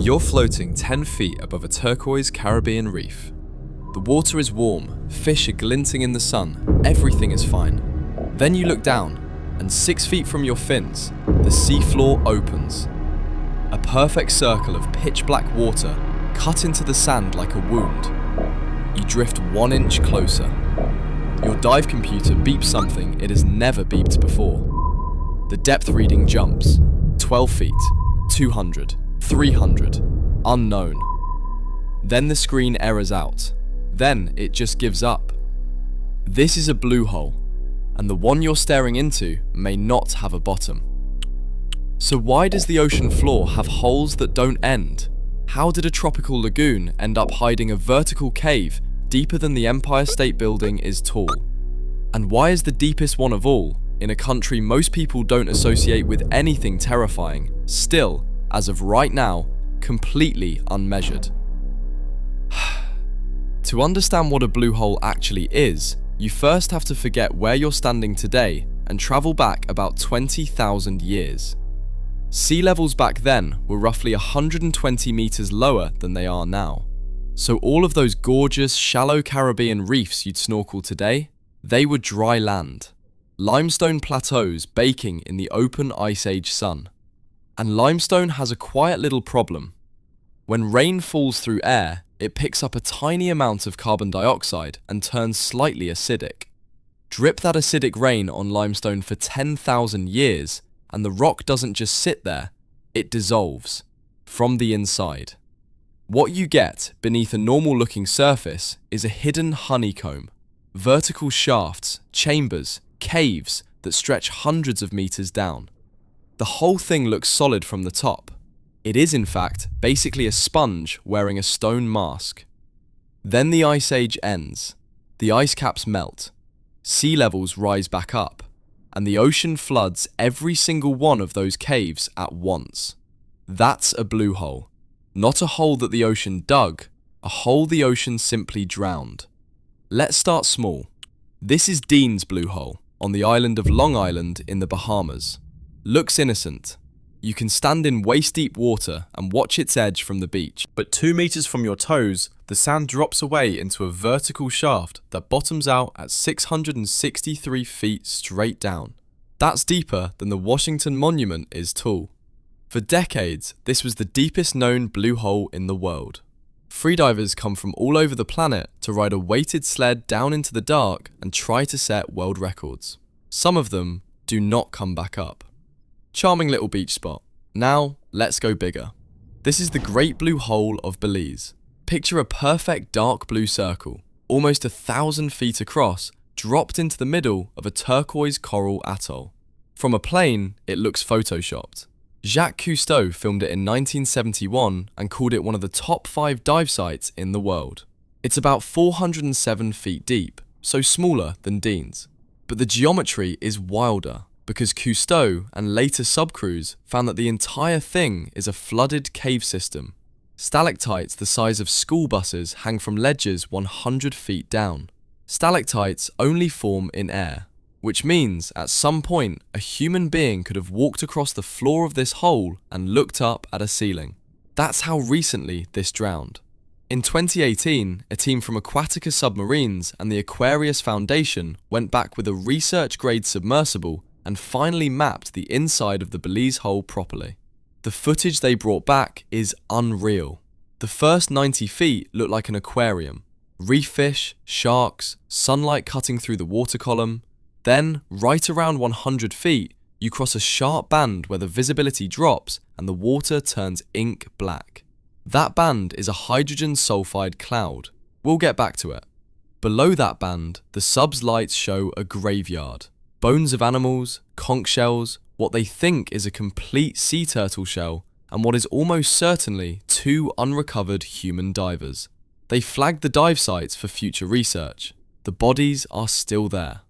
You're floating 10 feet above a turquoise Caribbean reef. The water is warm, fish are glinting in the sun, everything is fine. Then you look down, and 6 feet from your fins, the seafloor opens. A perfect circle of pitch black water cut into the sand like a wound. You drift 1 inch closer. Your dive computer beeps something it has never beeped before. The depth reading jumps. 12 feet, 200, 300, unknown. Then the screen errors out. Then it just gives up. This is a blue hole, and the one you're staring into may not have a bottom. So why does the ocean floor have holes that don't end? How did a tropical lagoon end up hiding a vertical cave deeper than the Empire State Building is tall? And why is the deepest one of all, in a country most people don't associate with anything terrifying, still, as of right now, completely unmeasured? To understand what a blue hole actually is, you first have to forget where you're standing today and travel back about 20,000 years. Sea levels back then were roughly 120 meters lower than they are now. So all of those gorgeous, shallow Caribbean reefs you'd snorkel today, they were dry land. Limestone plateaus baking in the open Ice Age sun. And limestone has a quiet little problem. When rain falls through air, it picks up a tiny amount of carbon dioxide and turns slightly acidic. Drip that acidic rain on limestone for 10,000 years, and the rock doesn't just sit there, it dissolves from the inside. What you get beneath a normal-looking surface is a hidden honeycomb, vertical shafts, chambers, caves that stretch hundreds of meters down. The whole thing looks solid from the top. It is, in fact, basically a sponge wearing a stone mask. Then the Ice Age ends. The ice caps melt. Sea levels rise back up. And the ocean floods every single one of those caves at once. That's a blue hole. Not a hole that the ocean dug, a hole the ocean simply drowned. Let's start small. This is Dean's blue hole, on the island of Long Island in the Bahamas. Looks innocent. You can stand in waist-deep water and watch its edge from the beach. But 2 meters from your toes, the sand drops away into a vertical shaft that bottoms out at 663 feet straight down. That's deeper than the Washington Monument is tall. For decades, this was the deepest known blue hole in the world. Freedivers come from all over the planet to ride a weighted sled down into the dark and try to set world records. Some of them do not come back up. Charming little beach spot. Now, let's go bigger. This is the Great Blue Hole of Belize. Picture a perfect dark blue circle, almost 1,000 feet across, dropped into the middle of a turquoise coral atoll. From a plane, it looks photoshopped. Jacques Cousteau filmed it in 1971 and called it one of the top 5 dive sites in the world. It's about 407 feet deep, so smaller than Dean's. But the geometry is wilder, because Cousteau and later subcrews found that the entire thing is a flooded cave system. Stalactites the size of school buses hang from ledges 100 feet down. Stalactites only form in air, which means at some point a human being could have walked across the floor of this hole and looked up at a ceiling. That's how recently this drowned. In 2018, a team from Aquatica Submarines and the Aquarius Foundation went back with a research-grade submersible and finally mapped the inside of the Belize hole properly. The footage they brought back is unreal. The first 90 feet look like an aquarium. Reef fish, sharks, sunlight cutting through the water column. Then, right around 100 feet, you cross a sharp band where the visibility drops and the water turns ink black. That band is a hydrogen sulfide cloud. We'll get back to it. Below that band, the sub's lights show a graveyard. Bones of animals, conch shells, what they think is a complete sea turtle shell, and what is almost certainly 2 unrecovered human divers. They flagged the dive sites for future research. The bodies are still there.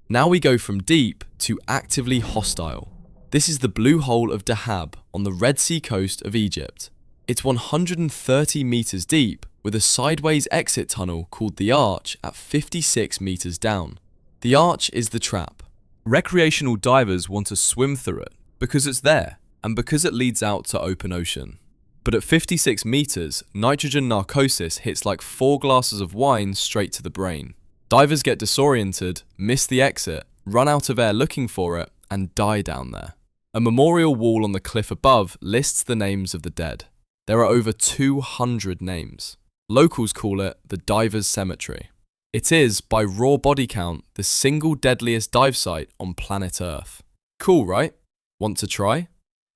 Now we go from deep to actively hostile. This is the blue hole of Dahab on the Red Sea coast of Egypt. It's 130 meters deep with a sideways exit tunnel called the Arch at 56 meters down. The Arch is the trap. Recreational divers want to swim through it because it's there and because it leads out to open ocean. But at 56 meters, nitrogen narcosis hits like 4 glasses of wine straight to the brain. Divers get disoriented, miss the exit, run out of air looking for it, and die down there. A memorial wall on the cliff above lists the names of the dead. There are over 200 names. Locals call it the Divers' Cemetery. It is, by raw body count, the single deadliest dive site on planet Earth. Cool, right? Want to try?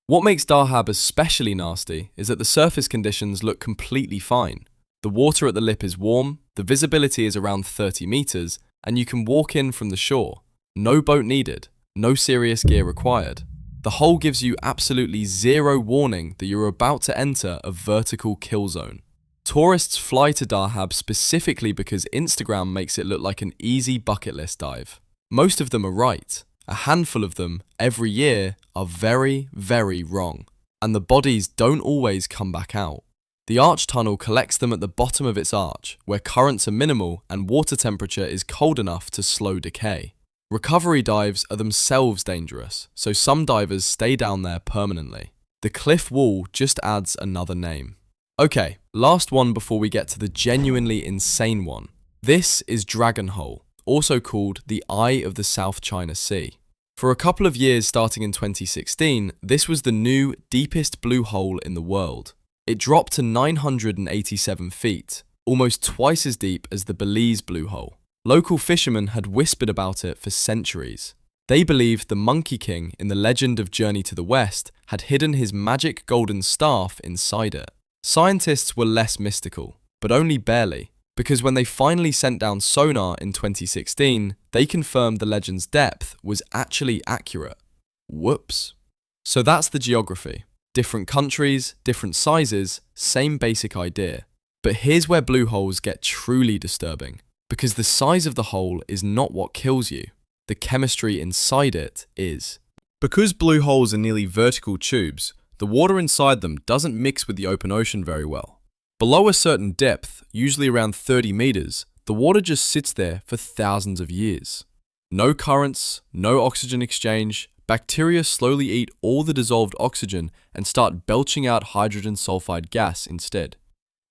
What makes Dahab especially nasty is that the surface conditions look completely fine. The water at the lip is warm, the visibility is around 30 meters, and you can walk in from the shore. No boat needed, no serious gear required. The hole gives you absolutely zero warning that you're about to enter a vertical kill zone. Tourists fly to Dahab specifically because Instagram makes it look like an easy bucket list dive. Most of them are right. A handful of them, every year, are very, very wrong. And the bodies don't always come back out. The arch tunnel collects them at the bottom of its arch, where currents are minimal and water temperature is cold enough to slow decay. Recovery dives are themselves dangerous, so some divers stay down there permanently. The cliff wall just adds another name. Okay, last one before we get to the genuinely insane one. This is Dragon Hole, also called the Eye of the South China Sea. For a couple of years starting in 2016, this was the new, deepest blue hole in the world. It dropped to 987 feet, almost twice as deep as the Belize blue hole. Local fishermen had whispered about it for centuries. They believed the Monkey King in the legend of Journey to the West had hidden his magic golden staff inside it. Scientists were less mystical, but only barely, because when they finally sent down sonar in 2016, they confirmed the legend's depth was actually accurate. Whoops. So that's the geography. Different countries, different sizes, same basic idea. But here's where blue holes get truly disturbing. Because the size of the hole is not what kills you. The chemistry inside it is. Because blue holes are nearly vertical tubes, the water inside them doesn't mix with the open ocean very well. Below a certain depth, usually around 30 meters, the water just sits there for thousands of years. No currents, no oxygen exchange, bacteria slowly eat all the dissolved oxygen and start belching out hydrogen sulfide gas instead.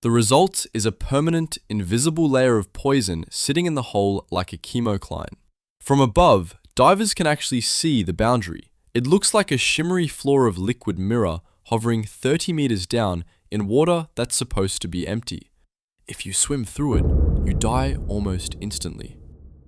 The result is a permanent, invisible layer of poison sitting in the hole like a chemokline. From above, divers can actually see the boundary. It looks like a shimmery floor of liquid mirror hovering 30 meters down in water that's supposed to be empty. If you swim through it, you die almost instantly.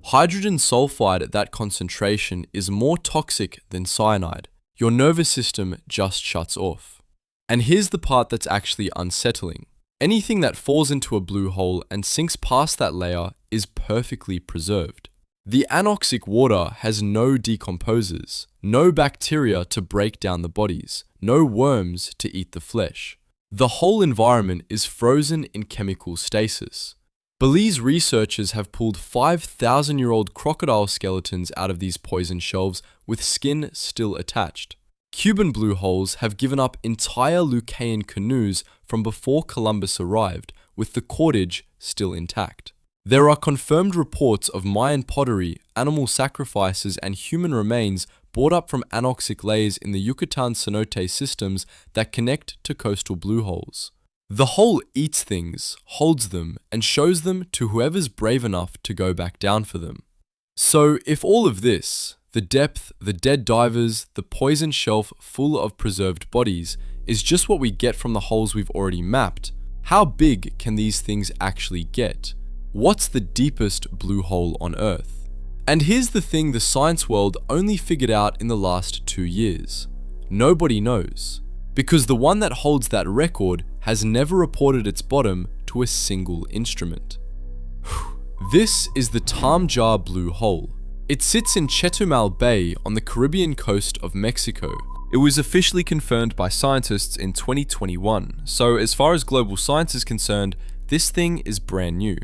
Hydrogen sulfide at that concentration is more toxic than cyanide. Your nervous system just shuts off. And here's the part that's actually unsettling. Anything that falls into a blue hole and sinks past that layer is perfectly preserved. The anoxic water has no decomposers, no bacteria to break down the bodies, no worms to eat the flesh. The whole environment is frozen in chemical stasis. Belize researchers have pulled 5,000-year-old crocodile skeletons out of these poison shelves with skin still attached. Cuban blue holes have given up entire Lucayan canoes from before Columbus arrived, with the cordage still intact. There are confirmed reports of Mayan pottery, animal sacrifices, and human remains brought up from anoxic layers in the Yucatan cenote systems that connect to coastal blue holes. The hole eats things, holds them, and shows them to whoever's brave enough to go back down for them. So if all of this, the depth, the dead divers, the poison shelf full of preserved bodies, is just what we get from the holes we've already mapped, how big can these things actually get? What's the deepest blue hole on Earth? And here's the thing the science world only figured out in the last 2 years. Nobody knows. Because the one that holds that record has never reported its bottom to a single instrument. This is the Taam Ja blue hole. It sits in Chetumal Bay on the Caribbean coast of Mexico. It was officially confirmed by scientists in 2021, so as far as global science is concerned, this thing is brand new.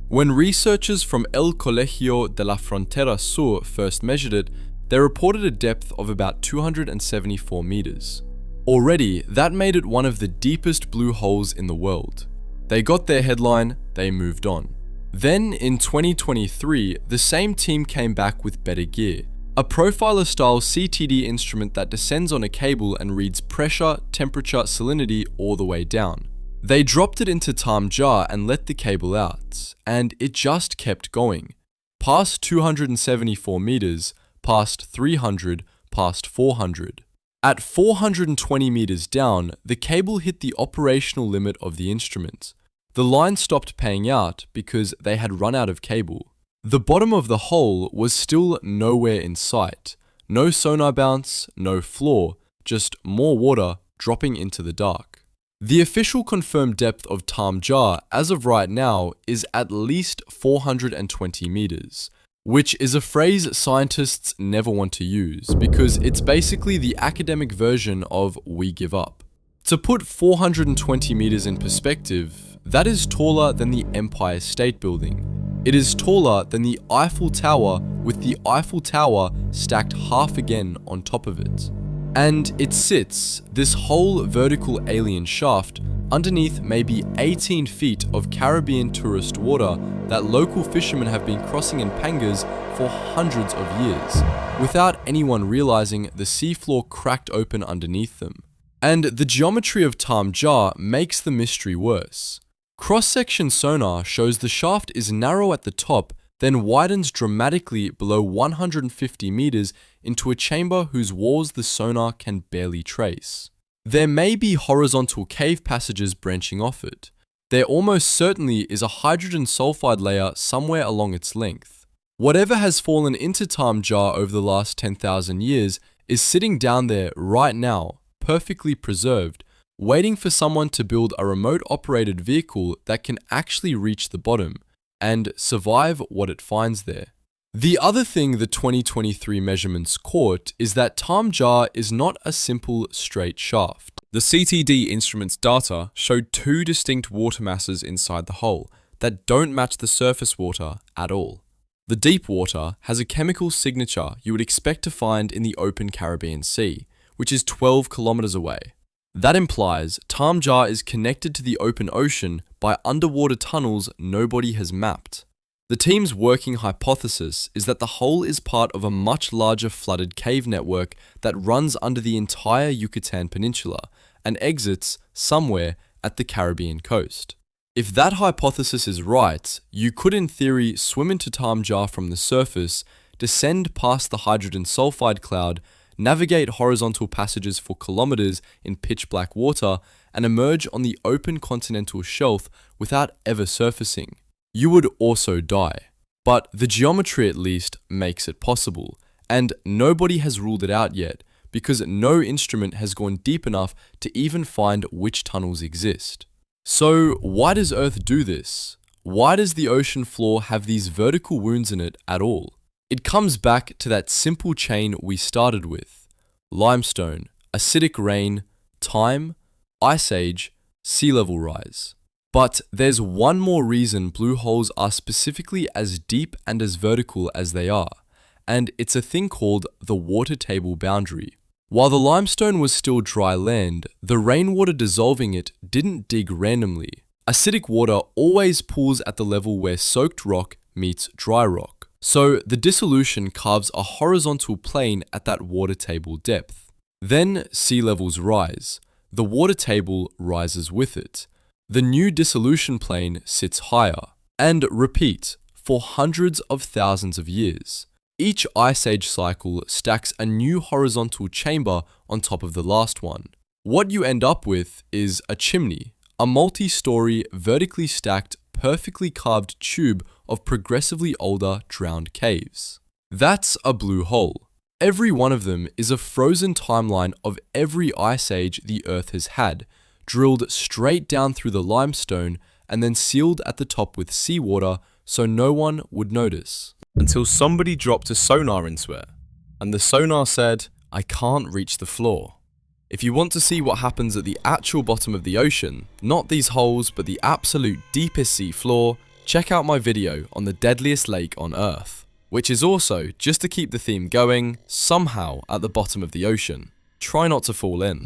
When researchers from El Colegio de la Frontera Sur first measured it, they reported a depth of about 274 meters. Already, that made it one of the deepest blue holes in the world. They got their headline, they moved on. Then, in 2023, the same team came back with better gear. a profiler-style CTD instrument that descends on a cable and reads pressure, temperature, salinity all the way down. They dropped it into Taam Ja and let the cable out, and it just kept going. Past 274 meters, past 300, past 400. At 420 meters down, the cable hit the operational limit of the instrument. The line stopped paying out because they had run out of cable. The bottom of the hole was still nowhere in sight. No sonar bounce, no floor, just more water dropping into the dark. The official confirmed depth of Taam Ja as of right now is at least 420 meters, which is a phrase scientists never want to use because it's basically the academic version of "we give up." To put 420 meters in perspective, that is taller than the Empire State Building. It is taller than the Eiffel Tower, with the Eiffel Tower stacked half again on top of it. And it sits, this whole vertical alien shaft, underneath maybe 18 feet of Caribbean tourist water that local fishermen have been crossing in pangas for hundreds of years, without anyone realizing the seafloor cracked open underneath them. And the geometry of Taam Ja makes the mystery worse. Cross-section sonar shows the shaft is narrow at the top, then widens dramatically below 150 meters into a chamber whose walls the sonar can barely trace. There may be horizontal cave passages branching off it. There almost certainly is a hydrogen sulfide layer somewhere along its length. Whatever has fallen into Taam Ja over the last 10,000 years is sitting down there right now, perfectly preserved, waiting for someone to build a remote-operated vehicle that can actually reach the bottom and survive what it finds there. The other thing the 2023 measurements caught is that Taam Ja is not a simple straight shaft. The CTD instrument's data showed two distinct water masses inside the hole that don't match the surface water at all. The deep water has a chemical signature you would expect to find in the open Caribbean Sea, which is 12 kilometers away. That implies Taam Ja is connected to the open ocean by underwater tunnels nobody has mapped. The team's working hypothesis is that the hole is part of a much larger flooded cave network that runs under the entire Yucatan Peninsula and exits somewhere at the Caribbean coast. If that hypothesis is right, you could in theory swim into Taam Ja from the surface, descend past the hydrogen sulfide cloud, navigate horizontal passages for kilometers in pitch black water, and emerge on the open continental shelf without ever surfacing. You would also die, but the geometry at least makes it possible, and nobody has ruled it out yet because no instrument has gone deep enough to even find which tunnels exist. So why does Earth do this? Why does the ocean floor have these vertical wounds in it at all? It comes back to that simple chain we started with: limestone, acidic rain, time, ice age, sea level rise. But there's one more reason blue holes are specifically as deep and as vertical as they are, and it's a thing called the water table boundary. While the limestone was still dry land, the rainwater dissolving it didn't dig randomly. Acidic water always pools at the level where soaked rock meets dry rock. So the dissolution carves a horizontal plane at that water table depth. Then sea levels rise. The water table rises with it. The new dissolution plane sits higher. And repeat for hundreds of thousands of years. Each ice age cycle stacks a new horizontal chamber on top of the last one. What you end up with is a chimney, a multi-story, vertically stacked, perfectly carved tube of progressively older drowned caves. That's a blue hole. Every one of them is a frozen timeline of every ice age the Earth has had, drilled straight down through the limestone and then sealed at the top with seawater so no one would notice. Until somebody dropped a sonar into it, and the sonar said, "I can't reach the floor." If you want to see what happens at the actual bottom of the ocean, not these holes but the absolute deepest sea floor, check out my video on the deadliest lake on Earth, which is also, just to keep the theme going, somehow at the bottom of the ocean. Try not to fall in.